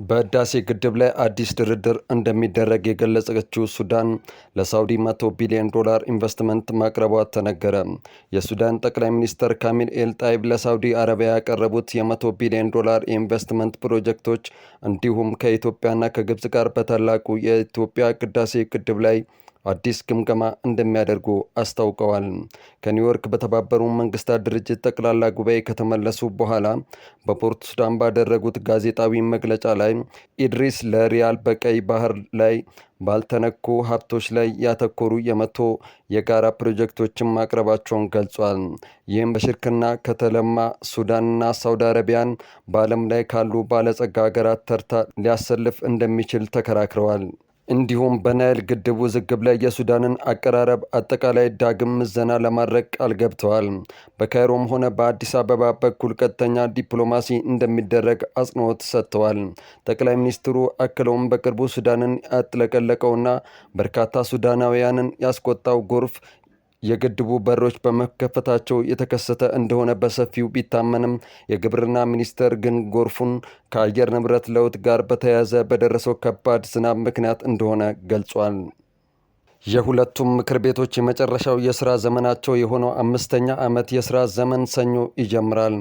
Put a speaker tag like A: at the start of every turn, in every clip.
A: በህዳሴ ግድብ ላይ አዲስ ድርድር እንደሚደረግ የገለጸችው ሱዳን ለሳውዲ $100 ቢሊዮን ኢንቨስትመንት ማቅረቧ ተነገረ። የሱዳን ጠቅላይ ሚኒስትር ካሚል ኤል ጣይብ ለሳውዲ አረቢያ ያቀረቡት የ$100 ቢሊዮን የኢንቨስትመንት ፕሮጀክቶች እንዲሁም ከኢትዮጵያና ከግብጽ ጋር በታላቁ የኢትዮጵያ ህዳሴ ግድብ ላይ አዲስ ግምገማ እንደሚያደርጉ አስታውቀዋል። ከኒውዮርክ በተባበሩ መንግስታት ድርጅት ጠቅላላ ጉባኤ ከተመለሱ በኋላ በፖርት ሱዳን ባደረጉት ጋዜጣዊ መግለጫ ላይ ኢድሪስ ለሪያል በቀይ ባህር ላይ ባልተነኩ ሀብቶች ላይ ያተኮሩ የ100 የጋራ ፕሮጀክቶችን ማቅረባቸውን ገልጿል። ይህም በሽርክና ከተለማ ሱዳንና ሳውዲ አረቢያን በዓለም ላይ ካሉ ባለጸጋ ሀገራት ተርታ ሊያሰልፍ እንደሚችል ተከራክረዋል። እንዲሁም በናይል ግድብ ውዝግብ ላይ የሱዳንን አቀራረብ አጠቃላይ ዳግም ምዘና ለማድረግ ቃል ገብተዋል። በካይሮም ሆነ በአዲስ አበባ በኩል ቀጥተኛ ዲፕሎማሲ እንደሚደረግ አጽንኦት ሰጥተዋል። ጠቅላይ ሚኒስትሩ አክለውም በቅርቡ ሱዳንን ያጥለቀለቀውና በርካታ ሱዳናውያንን ያስቆጣው ጎርፍ የግድቡ በሮች በመከፈታቸው የተከሰተ እንደሆነ በሰፊው ቢታመንም የግብርና ሚኒስቴር ግን ጎርፉን ከአየር ንብረት ለውጥ ጋር በተያያዘ በደረሰው ከባድ ዝናብ ምክንያት እንደሆነ ገልጿል። የሁለቱም ምክር ቤቶች የመጨረሻው የሥራ ዘመናቸው የሆነው 5ኛ ዓመት የሥራ ዘመን ሰኞ ይጀምራል።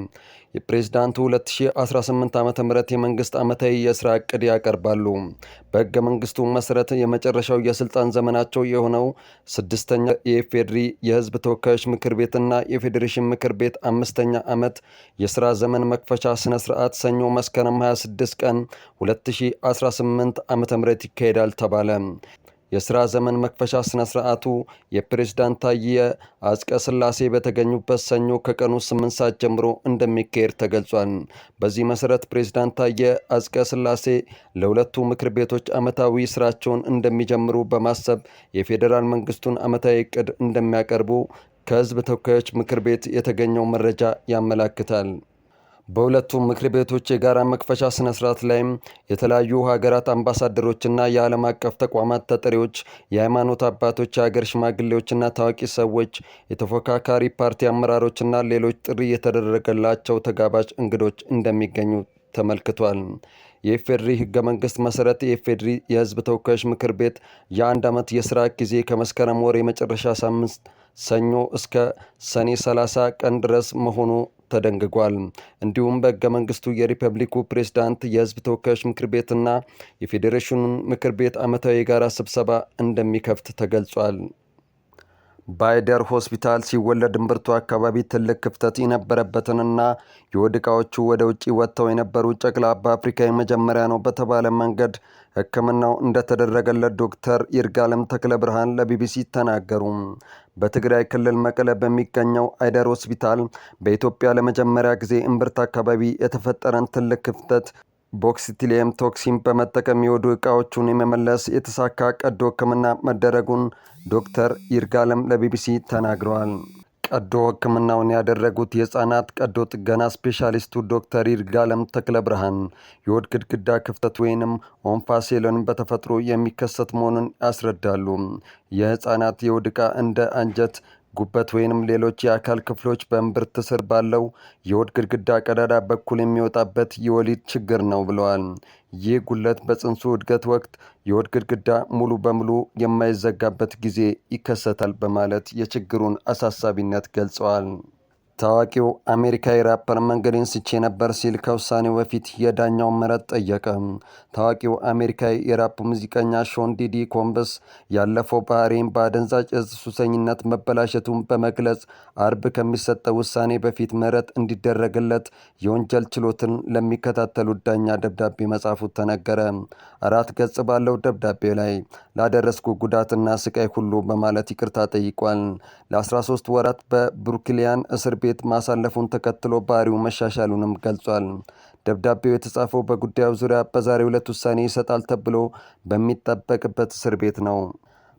A: የፕሬዝዳንቱ 2018 ዓ.ም የመንግስት ዓመታዊ የሥራ ዕቅድ ያቀርባሉ። በሕገ መንግሥቱ መሠረት የመጨረሻው የሥልጣን ዘመናቸው የሆነው 6ኛ የኢፌዴሪ የሕዝብ ተወካዮች ምክር ቤትና የፌዴሬሽን ምክር ቤት 5ኛ ዓመት የሥራ ዘመን መክፈቻ ሥነ ሥርዓት ሰኞ መስከረም 26 ቀን 2018 ዓ.ም ይካሄዳል ተባለ። የሥራ ዘመን መክፈቻ ሥነ ሥርዓቱ የፕሬዝዳንት ታዬ አጽቀሥላሴ በተገኙበት ሰኞ ከቀኑ 8 ሰዓት ጀምሮ እንደሚካሄድ ተገልጿል። በዚህ መሠረት ፕሬዝዳንት ታዬ አጽቀሥላሴ ለሁለቱ ምክር ቤቶች ዓመታዊ ሥራቸውን እንደሚጀምሩ በማሰብ የፌዴራል መንግሥቱን ዓመታዊ ዕቅድ እንደሚያቀርቡ ከሕዝብ ተወካዮች ምክር ቤት የተገኘው መረጃ ያመለክታል። በሁለቱም ምክር ቤቶች የጋራ መክፈቻ ሥነ ሥርዓት ላይም የተለያዩ ሀገራት አምባሳደሮችና የዓለም አቀፍ ተቋማት ተጠሪዎች፣ የሃይማኖት አባቶች፣ የሀገር ሽማግሌዎችና ታዋቂ ሰዎች፣ የተፎካካሪ ፓርቲ አመራሮችና ሌሎች ጥሪ የተደረገላቸው ተጋባዥ እንግዶች እንደሚገኙ ተመልክቷል። የኢፌዴሪ ሕገ መንግሥት መሠረት የኢፌዴሪ የሕዝብ ተወካዮች ምክር ቤት የ1 ዓመት የሥራ ጊዜ ከመስከረም ወር የመጨረሻ ሳምንት ሰኞ እስከ ሰኔ 30 ቀን ድረስ መሆኑ ተደንግጓል። እንዲሁም በሕገ መንግሥቱ የሪፐብሊኩ ፕሬዝዳንት የሕዝብ ተወካዮች ምክር ቤትና የፌዴሬሽኑን ምክር ቤት ዓመታዊ የጋራ ስብሰባ እንደሚከፍት ተገልጿል። በአይደር ሆስፒታል ሲወለድ እምብርቱ አካባቢ ትልቅ ክፍተት የነበረበትንና የሆድ ዕቃዎቹ ወደ ውጭ ወጥተው የነበሩ ጨቅላ በአፍሪካ የመጀመሪያ ነው በተባለ መንገድ ሕክምናው እንደተደረገለት ዶክተር ይርጋለም ተክለ ብርሃን ለቢቢሲ ተናገሩ። በትግራይ ክልል መቀለ በሚገኘው አይደር ሆስፒታል በኢትዮጵያ ለመጀመሪያ ጊዜ እምብርት አካባቢ የተፈጠረን ትልቅ ክፍተት ቦክሲቲሊየም ቶክሲን በመጠቀም የሆድ ዕቃዎቹን የመመለስ የተሳካ ቀዶ ሕክምና መደረጉን ዶክተር ይርጋለም ለቢቢሲ ተናግረዋል። ቀዶ ሕክምናውን ያደረጉት የሕፃናት ቀዶ ጥገና ስፔሻሊስቱ ዶክተር ይርጋለም ተክለ ብርሃን የሆድ ግድግዳ ክፍተት ወይንም ኦምፋሴሎን በተፈጥሮ የሚከሰት መሆኑን ያስረዳሉ። የሕፃናት የሆድ ዕቃ እንደ አንጀት፣ ጉበት ወይንም ሌሎች የአካል ክፍሎች በእምብርት ስር ባለው የሆድ ግድግዳ ቀዳዳ በኩል የሚወጣበት የወሊድ ችግር ነው ብለዋል። ይህ ጉለት በጽንሱ እድገት ወቅት የሆድ ግድግዳ ሙሉ በሙሉ የማይዘጋበት ጊዜ ይከሰታል በማለት የችግሩን አሳሳቢነት ገልጸዋል። ታዋቂው አሜሪካዊ ራፐር መንገዴን ስቼ ነበር ሲል ከውሳኔው በፊት የዳኛውን ምህረት ጠየቀ። ታዋቂው አሜሪካዊ የራፕ ሙዚቀኛ ሾን ዲዲ ኮምብስ ያለፈው ባህሪን በአደንዛዥ እጽ ሱሰኝነት መበላሸቱን በመግለጽ አርብ ከሚሰጠው ውሳኔ በፊት ምህረት እንዲደረግለት የወንጀል ችሎትን ለሚከታተሉት ዳኛ ደብዳቤ መጻፉ ተነገረ። 4 ገጽ ባለው ደብዳቤ ላይ ላደረስኩ ጉዳትና ስቃይ ሁሉ በማለት ይቅርታ ጠይቋል። ለ13 ወራት በብሩክሊያን እስር ቤት ማሳለፉን ተከትሎ ባህሪው መሻሻሉንም ገልጿል። ደብዳቤው የተጻፈው በጉዳዩ ዙሪያ በዛሬው ዕለት ውሳኔ ይሰጣል ተብሎ በሚጠበቅበት እስር ቤት ነው።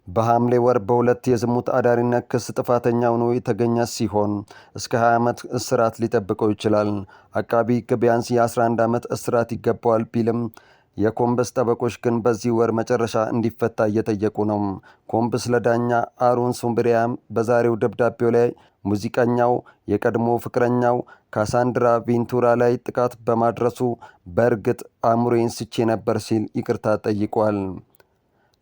A: በሐምሌ ወር በ2 የዝሙት አዳሪነት ክስ ጥፋተኛ ሆኖ የተገኘ ሲሆን እስከ 20 ዓመት እስራት ሊጠብቀው ይችላል። አቃቢ ሕግ ቢያንስ የ11 ዓመት እስራት ይገባዋል ቢልም የኮምበስ ጠበቆች ግን በዚህ ወር መጨረሻ እንዲፈታ እየጠየቁ ነው። ኮምበስ ለዳኛ አሮን ሱምብሪያም በዛሬው ደብዳቤው ላይ ሙዚቀኛው የቀድሞ ፍቅረኛው ካሳንድራ ቬንቱራ ላይ ጥቃት በማድረሱ በእርግጥ አእምሮዬን ስቼ ነበር ሲል ይቅርታ ጠይቋል።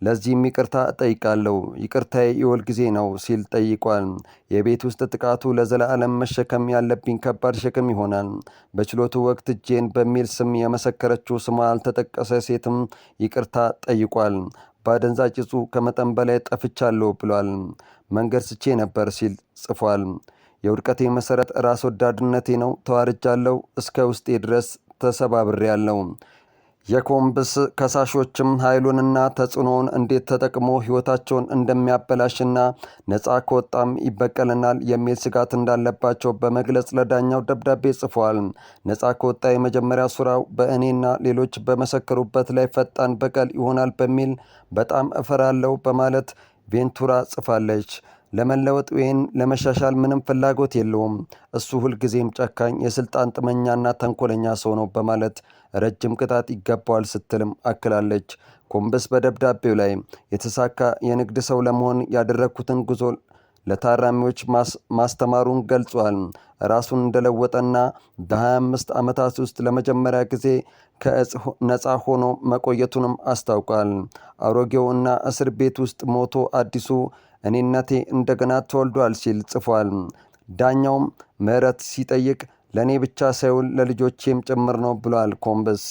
A: ለዚህም ይቅርታ እጠይቃለሁ፣ ይቅርታዬ የሁል ጊዜ ነው ሲል ጠይቋል። የቤት ውስጥ ጥቃቱ ለዘላለም መሸከም ያለብኝ ከባድ ሸክም ይሆናል። በችሎቱ ወቅት ጄን በሚል ስም የመሰከረችው ስሟ ያልተጠቀሰ ሴትም ይቅርታ ጠይቋል። በአደንዛዥ ዕፁ ከመጠን በላይ ጠፍቻለሁ ብሏል። መንገድ ስቼ ነበር ሲል ጽፏል። የውድቀቴ መሰረት ራስ ወዳድነቴ ነው። ተዋርጃለሁ፣ እስከ ውስጤ ድረስ ተሰባብሬያለሁ። የኮምበስ ከሳሾችም ኃይሉንና ተጽዕኖውን እንዴት ተጠቅሞ ሕይወታቸውን እንደሚያበላሽና ነፃ ከወጣም ይበቀልናል የሚል ስጋት እንዳለባቸው በመግለጽ ለዳኛው ደብዳቤ ጽፏል። ነፃ ከወጣ የመጀመሪያ ሥራው በእኔና ሌሎች በመሰከሩበት ላይ ፈጣን በቀል ይሆናል በሚል በጣም እፈራለሁ በማለት ቬንቱራ ጽፋለች። ለመለወጥ ወይም ለመሻሻል ምንም ፍላጎት የለውም። እሱ ሁልጊዜም ጨካኝ፣ የስልጣን ጥመኛና ተንኮለኛ ሰው ነው በማለት ረጅም ቅጣት ይገባዋል ስትልም አክላለች። ኮምበስ በደብዳቤው ላይ የተሳካ የንግድ ሰው ለመሆን ያደረግኩትን ጉዞ ለታራሚዎች ማስተማሩን ገልጿል። ራሱን እንደለወጠና በ25 ዓመታት ውስጥ ለመጀመሪያ ጊዜ ከእጽ ነፃ ሆኖ መቆየቱንም አስታውቋል። አሮጌው እና እስር ቤት ውስጥ ሞቶ አዲሱ እኔነቴ እንደገና ተወልዷል ሲል ጽፏል። ዳኛውም ምህረት ሲጠይቅ ለእኔ ብቻ ሳይሆን ለልጆቼም ጭምር ነው ብሏል ኮምበስ።